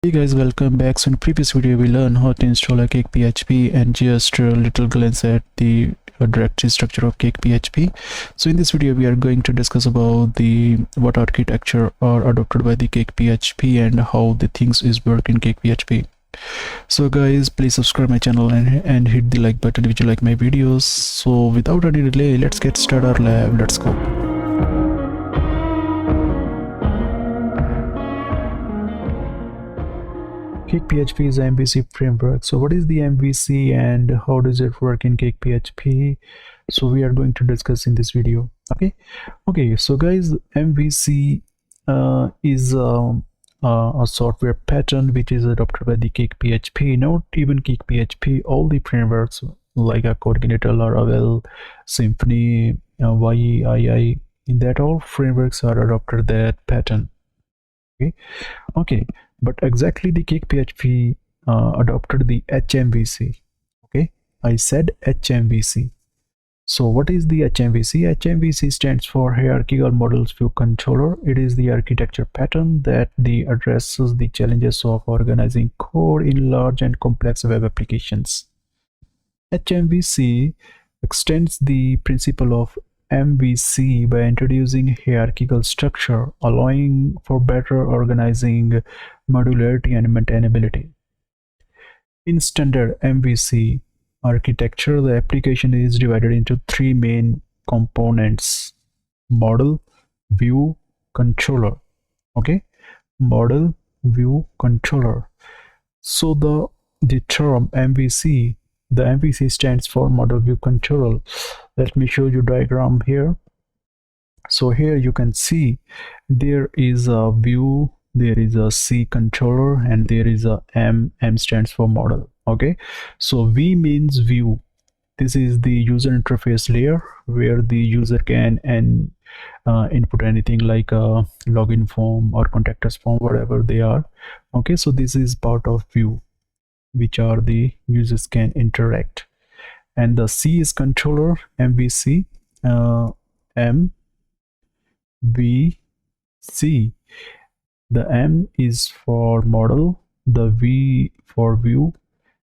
Hey guys, welcome back. So in the previous video we learned how to install a Cake PHP and just a little glance at the directory structure of Cake PHP. So in this video we are going to discuss about the what architecture are adopted by the Cake PHP and how the things is work in Cake PHP. So guys, please subscribe my channel and hit the like button if you like my videos. So without any delay, let's get started our lab. Let's go. Cake PHP is a MVC framework. So what is the MVC and how does it work in Cake PHP? So we are going to discuss in this video. Okay, so guys, MVC is a software pattern which is adopted by the Cake PHP. Not even Cake PHP, all the frameworks like a Coordinator, Laravel, Symfony, YEII, in that all frameworks are adopted that pattern. Okay, but exactly the Cake PHP adopted the HMVC. Okay, I said HMVC. So what is the HMVC? HMVC stands for Hierarchical Models View Controller. It is the architecture pattern that addresses the challenges of organizing code in large and complex web applications. HMVC extends the principle of MVC by introducing hierarchical structure, allowing for better organizing, modularity, and maintainability. In standard MVC architecture, the application is divided into three main components: model, view, controller. Okay, model, view, controller. So the term MVC, the MVC stands for model view controller. Let me show you diagram here. So here you can see there is a view, there is a C controller, and there is a M. M stands for model. Okay, so V means view. This is the user interface layer where the user can input anything like a login form or contact us form, whatever they are. Okay, so this is part of view, which are the users can interact. And the C is controller, MVC, MVC. The M is for model, the V for view,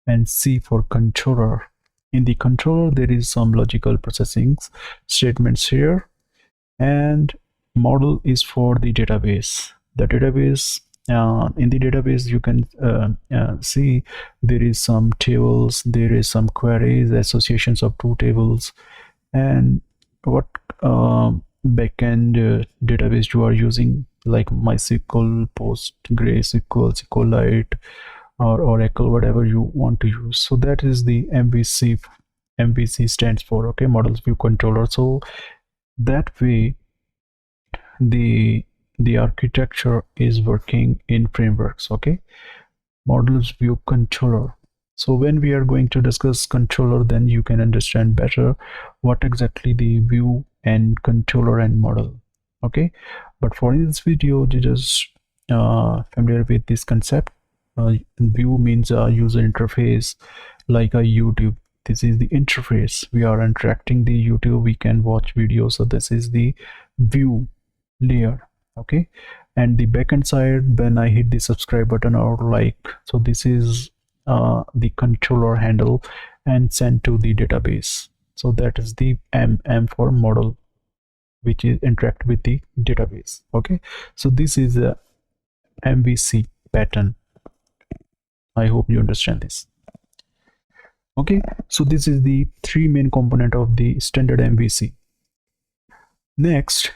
and C for controller. In the controller, there is some logical processing statements here, and model is for the database. The database, in the database you can see there is some tables, there is some queries, associations of two tables, and what backend database you are using, like MySQL, PostgreSQL, SQLite, or Oracle, whatever you want to use. So that is the MVC. MVC stands for, okay, models view controller. So that way the architecture is working in frameworks. Okay, models view controller. So when we are going to discuss controller, then you can understand better what exactly the view and controller and model. Okay, but for this video you just familiar with this concept. View means a user interface like a YouTube. This is the interface. We are interacting the YouTube, we can watch videos. So this is the view layer. Okay, and the backend side, when I hit the subscribe button or like, so this is the controller handle and sent to the database. So that is the M for model, which is interact with the database. Okay, so this is a MVC pattern. I hope you understand this. Okay, so this is the three main component of the standard MVC. Next,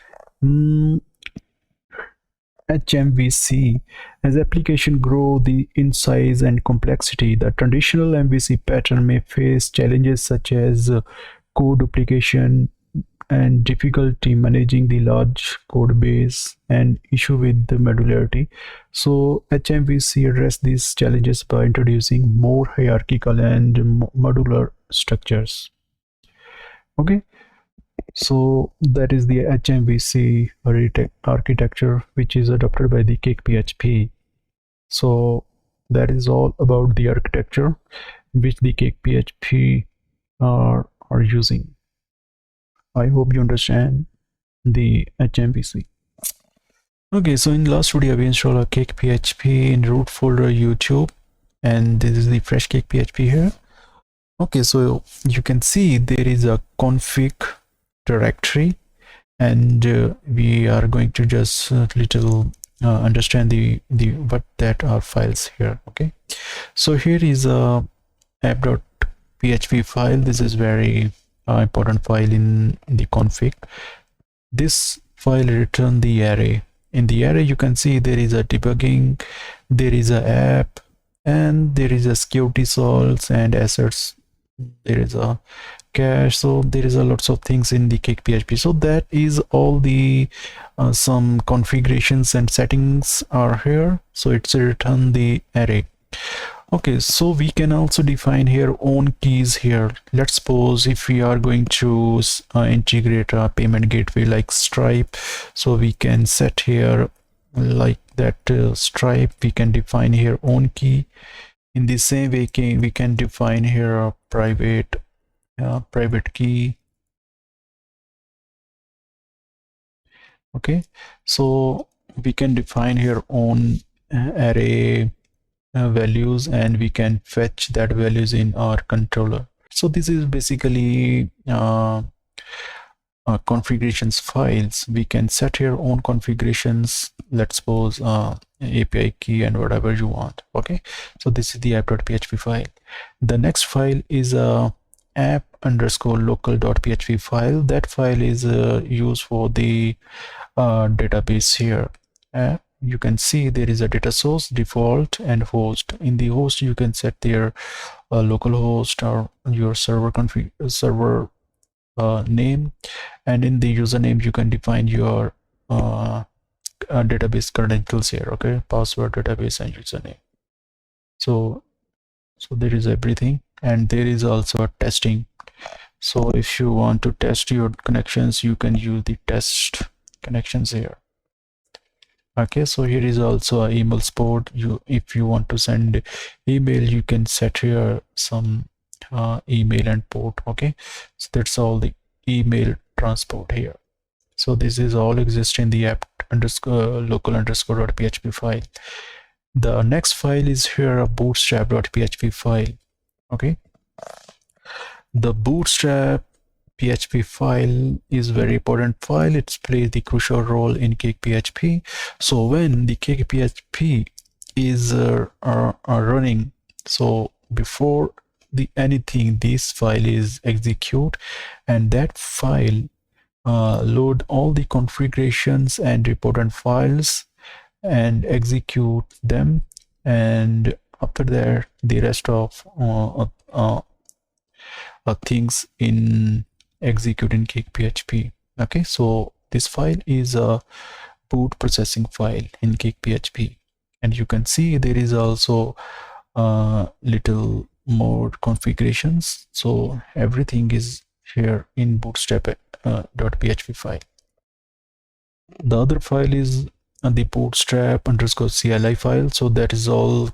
HMVC. As application grow in size and complexity, the traditional MVC pattern may face challenges such as code duplication and difficulty managing the large code base and issue with the modularity. So HMVC address these challenges by introducing more hierarchical and modular structures. Okay, so that is the HMVC architecture, which is adopted by the Cake PHP. So that is all about the architecture which the Cake PHP are using. I hope you understand the HMVC. Okay, so in last video we installed a cake PHP in root folder YouTube, and this is the fresh cake PHP here. Okay, so you can see there is a config directory, and we are going to just little understand the what that are files here. Okay, so here is a app.php file. This is very important file in the config. This file return the array. In the array you can see there is a debugging, there is a app, and there is a security solves and assets, there is a cache. So there is a lots of things in the cake PHP. So that is all the some configurations and settings are here. So it's a return the array. Okay, so we can also define here own keys here. Let's suppose if we are going to integrate a payment gateway like Stripe, so we can set here like that Stripe, we can define here own key. In the same way we can define here a private key. Okay, so we can define here own array values, and we can fetch that values in our controller. So this is basically configurations files. We can set your own configurations, let's suppose API key and whatever you want. Okay, so this is the app.php file. The next file is a app_local.php file. That file is used for the database here. You can see there is a data source, default, and host. In the host you can set their local host or your server name, and in the username you can define your database credentials here. Okay, password, database, and username. So there is everything, and there is also a testing. So if you want to test your connections, you can use the test connections here. Okay, so here is also a email support. If you want to send email, you can set here some email and port. Okay, so that's all the email transport here. So this is all exist in the app_local_.php file. The next file is here a bootstrap.php file. Okay, the bootstrap PHP file is very important file. It plays the crucial role in cake PHP. So when the cake PHP is running, so before anything, this file is execute, and that file load all the configurations and important files and execute them, and after that the rest of things in execute in cake PHP. Okay, so this file is a boot processing file in cake PHP, and you can see there is also little more configurations. So everything is here in bootstrap.php file. The other file is the bootstrap_CLI file. So that is all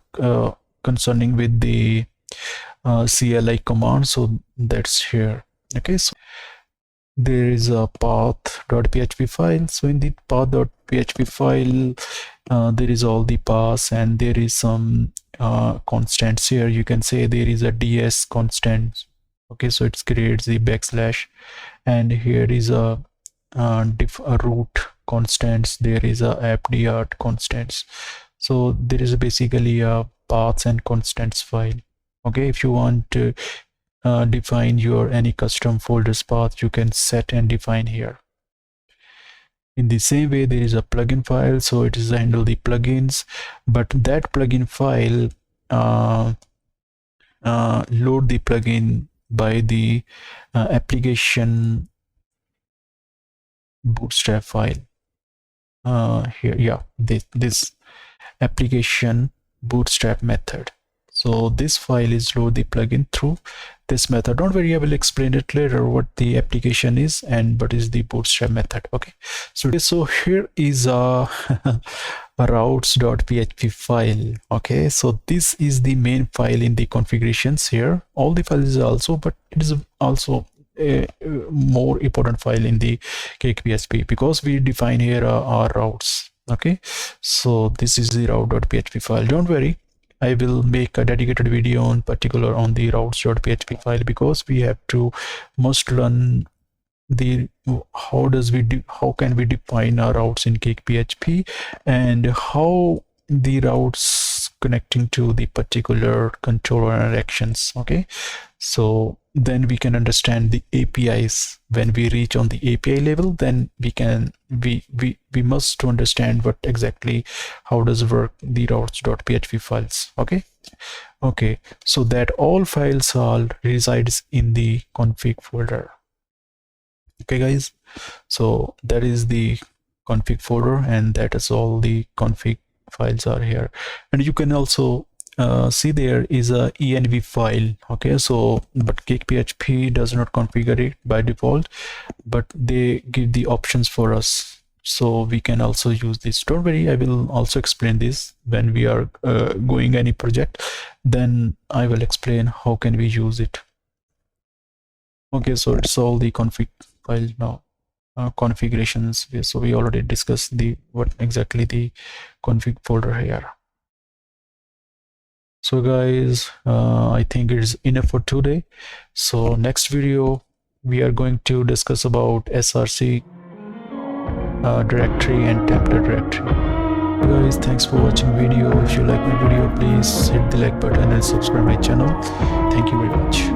concerning with the CLI command. So that's here. Okay, so there is a path.php file. So in the path.php file there is all the paths, and there is some constants here. You can say there is a ds constant. Okay, so it creates the backslash, and here is a root constants, there is a appdr constants. So there is basically a paths and constants file. Okay, if you want to define your any custom folders path, you can set and define here. In the same way, there is a plugin file, so it is handle the plugins, but that plugin file load the plugin by the application bootstrap file here. Yeah, this application bootstrap method. So this file is load the plugin through this method. Don't worry, I will explain it later what the application is and what is the bootstrap method. Okay, so here is a routes.php file. Okay, so this is the main file in the configurations here. All the files also, but it is also a more important file in the cake PHP, because we define here our routes. Okay, so this is the route.php file. Don't worry, I will make a dedicated video on particular on the routes.php file, because we have to must learn the how can we define our routes in cake.php, and how the routes connecting to the particular controller and actions. Okay, so then we can understand the APIs. When we reach on the API level, then we must to understand what exactly how does work the routes.php files. Okay, so that all files all resides in the config folder. Okay guys, so that is the config folder, and that is all the config files are here. And you can also see there is a env file. Okay, so but cake.php does not configure it by default, but they give the options for us, so we can also use this. Don't worry, I will also explain this when we are going any project, then I will explain how can we use it. Okay, so it's all the config file now. Configurations, so we already discussed the what exactly the config folder here. So guys, I think it is enough for today. So next video we are going to discuss about src directory and template directory. So guys, thanks for watching video. If you like my video, please hit the like button and subscribe my channel. Thank you very much.